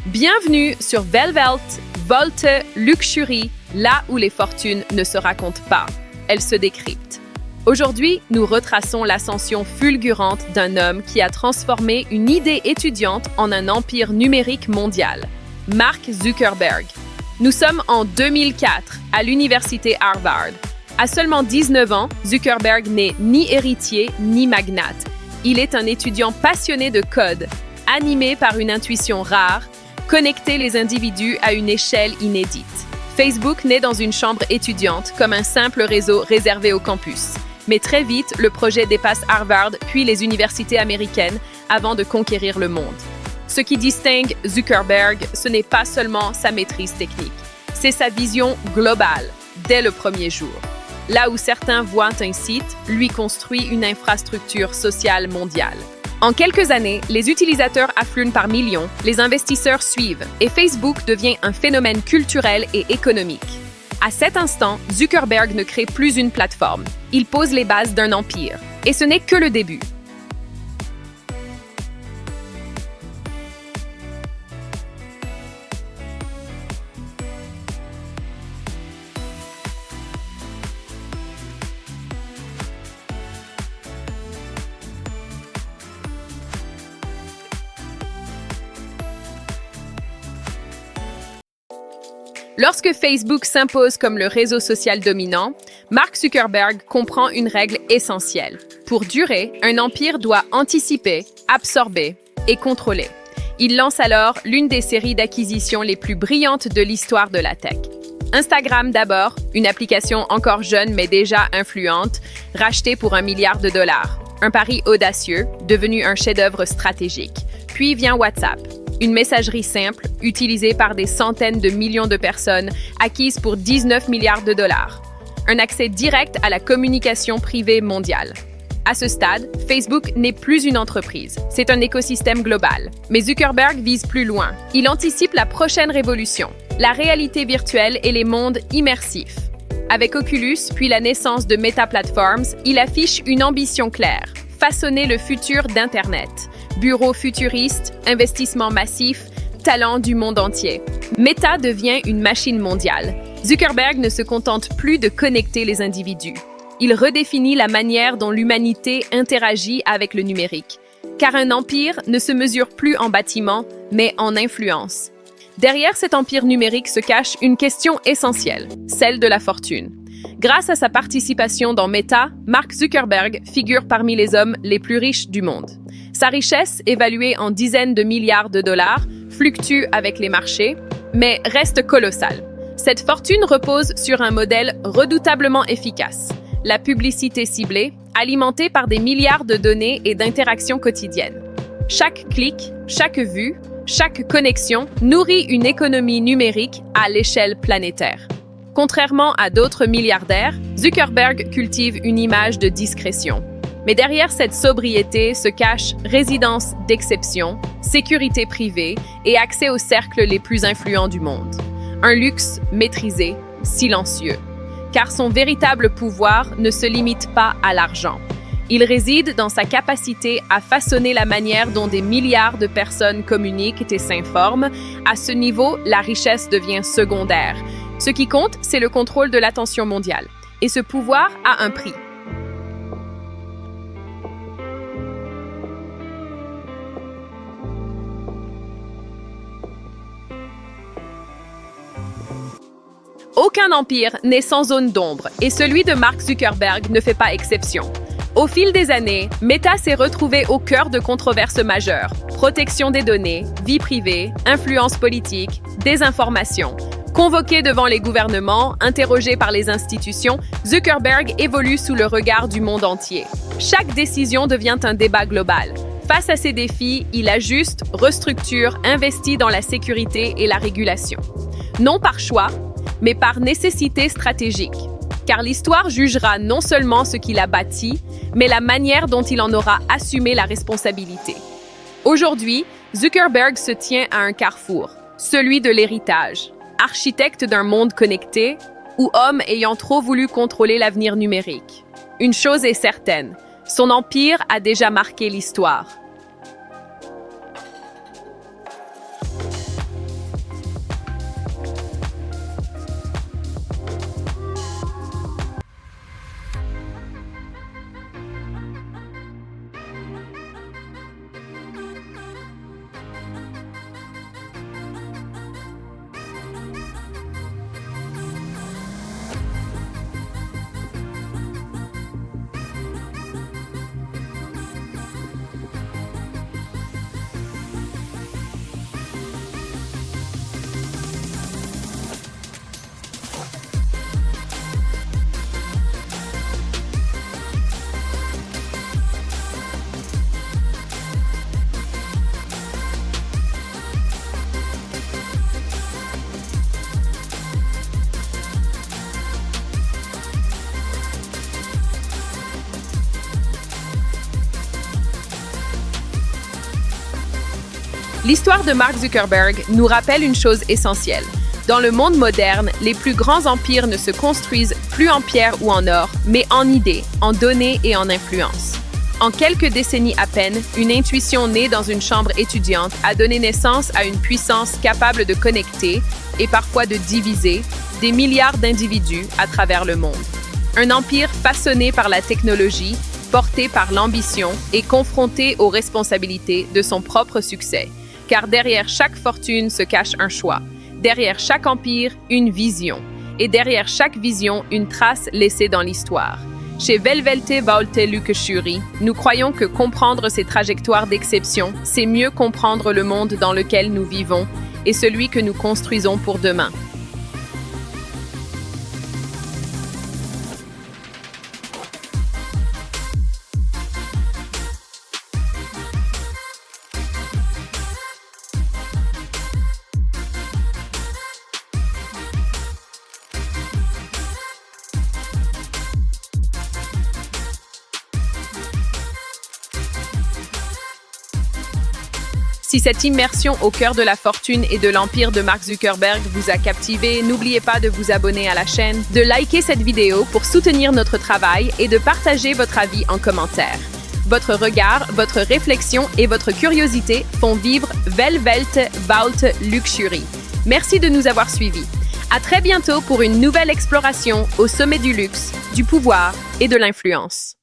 Bienvenue sur Velvelt, Volte, Luxury, là où les fortunes ne se racontent pas, elles se décryptent. Aujourd'hui, nous retraçons l'ascension fulgurante d'un homme qui a transformé une idée étudiante en un empire numérique mondial, Mark Zuckerberg. Nous sommes en 2004 à l'université Harvard. À seulement 19 ans, Zuckerberg n'est ni héritier ni magnate. Il est un étudiant passionné de code, animé par une intuition rare, connecter les individus à une échelle inédite. Facebook naît dans une chambre étudiante comme un simple réseau réservé au campus. Mais très vite, le projet dépasse Harvard puis les universités américaines avant de conquérir le monde. Ce qui distingue Zuckerberg, ce n'est pas seulement sa maîtrise technique, c'est sa vision globale, dès le premier jour. Là où certains voient un site, lui construit une infrastructure sociale mondiale. En quelques années, les utilisateurs affluent par millions, les investisseurs suivent et Facebook devient un phénomène culturel et économique. À cet instant, Zuckerberg ne crée plus une plateforme. Il pose les bases d'un empire. Et ce n'est que le début. Lorsque Facebook s'impose comme le réseau social dominant, Mark Zuckerberg comprend une règle essentielle. Pour durer, un empire doit anticiper, absorber et contrôler. Il lance alors l'une des séries d'acquisitions les plus brillantes de l'histoire de la tech. Instagram d'abord, une application encore jeune mais déjà influente, rachetée pour $1 milliard. Un pari audacieux, devenu un chef-d'œuvre stratégique. Puis vient WhatsApp. Une messagerie simple, utilisée par des centaines de millions de personnes, acquise pour $19 milliards. Un accès direct à la communication privée mondiale. À ce stade, Facebook n'est plus une entreprise, c'est un écosystème global. Mais Zuckerberg vise plus loin. Il anticipe la prochaine révolution, la réalité virtuelle et les mondes immersifs. Avec Oculus, puis la naissance de Meta Platforms, il affiche une ambition claire, façonner le futur d'Internet. Bureaux futuristes, investissements massifs, talents du monde entier. Meta devient une machine mondiale. Zuckerberg ne se contente plus de connecter les individus. Il redéfinit la manière dont l'humanité interagit avec le numérique. Car un empire ne se mesure plus en bâtiments, mais en influence. Derrière cet empire numérique se cache une question essentielle, celle de la fortune. Grâce à sa participation dans Meta, Mark Zuckerberg figure parmi les hommes les plus riches du monde. Sa richesse, évaluée en dizaines de milliards de dollars, fluctue avec les marchés, mais reste colossale. Cette fortune repose sur un modèle redoutablement efficace. La publicité ciblée, alimentée par des milliards de données et d'interactions quotidiennes. Chaque clic, chaque vue, chaque connexion nourrit une économie numérique à l'échelle planétaire. Contrairement à d'autres milliardaires, Zuckerberg cultive une image de discrétion. Mais derrière cette sobriété se cache résidence d'exception, sécurité privée et accès aux cercles les plus influents du monde. Un luxe maîtrisé, silencieux. Car son véritable pouvoir ne se limite pas à l'argent. Il réside dans sa capacité à façonner la manière dont des milliards de personnes communiquent et s'informent. À ce niveau, la richesse devient secondaire. Ce qui compte, c'est le contrôle de l'attention mondiale. Et ce pouvoir a un prix. Aucun empire n'est sans zone d'ombre et celui de Mark Zuckerberg ne fait pas exception. Au fil des années, Meta s'est retrouvé au cœur de controverses majeures. Protection des données, vie privée, influence politique, désinformation. Convoqué devant les gouvernements, interrogé par les institutions, Zuckerberg évolue sous le regard du monde entier. Chaque décision devient un débat global. Face à ces défis, il ajuste, restructure, investit dans la sécurité et la régulation. Non par choix, mais par nécessité stratégique. Car l'histoire jugera non seulement ce qu'il a bâti, mais la manière dont il en aura assumé la responsabilité. Aujourd'hui, Zuckerberg se tient à un carrefour, celui de l'héritage. Architecte d'un monde connecté ou homme ayant trop voulu contrôler l'avenir numérique. Une chose est certaine, son empire a déjà marqué l'histoire. L'histoire de Mark Zuckerberg nous rappelle une chose essentielle. Dans le monde moderne, les plus grands empires ne se construisent plus en pierre ou en or, mais en idées, en données et en influence. En quelques décennies à peine, une intuition née dans une chambre étudiante a donné naissance à une puissance capable de connecter, et parfois de diviser, des milliards d'individus à travers le monde. Un empire façonné par la technologie, porté par l'ambition et confronté aux responsabilités de son propre succès. Car derrière chaque fortune se cache un choix. Derrière chaque empire, une vision. Et derrière chaque vision, une trace laissée dans l'histoire. Chez Velvelte Vaute Lukashuri, nous croyons que comprendre ces trajectoires d'exception, c'est mieux comprendre le monde dans lequel nous vivons et celui que nous construisons pour demain. Si cette immersion au cœur de la fortune et de l'empire de Mark Zuckerberg vous a captivé, n'oubliez pas de vous abonner à la chaîne, de liker cette vidéo pour soutenir notre travail et de partager votre avis en commentaire. Votre regard, votre réflexion et votre curiosité font vivre Velvelte Vaute Luxury. Merci de nous avoir suivis. À très bientôt pour une nouvelle exploration au sommet du luxe, du pouvoir et de l'influence.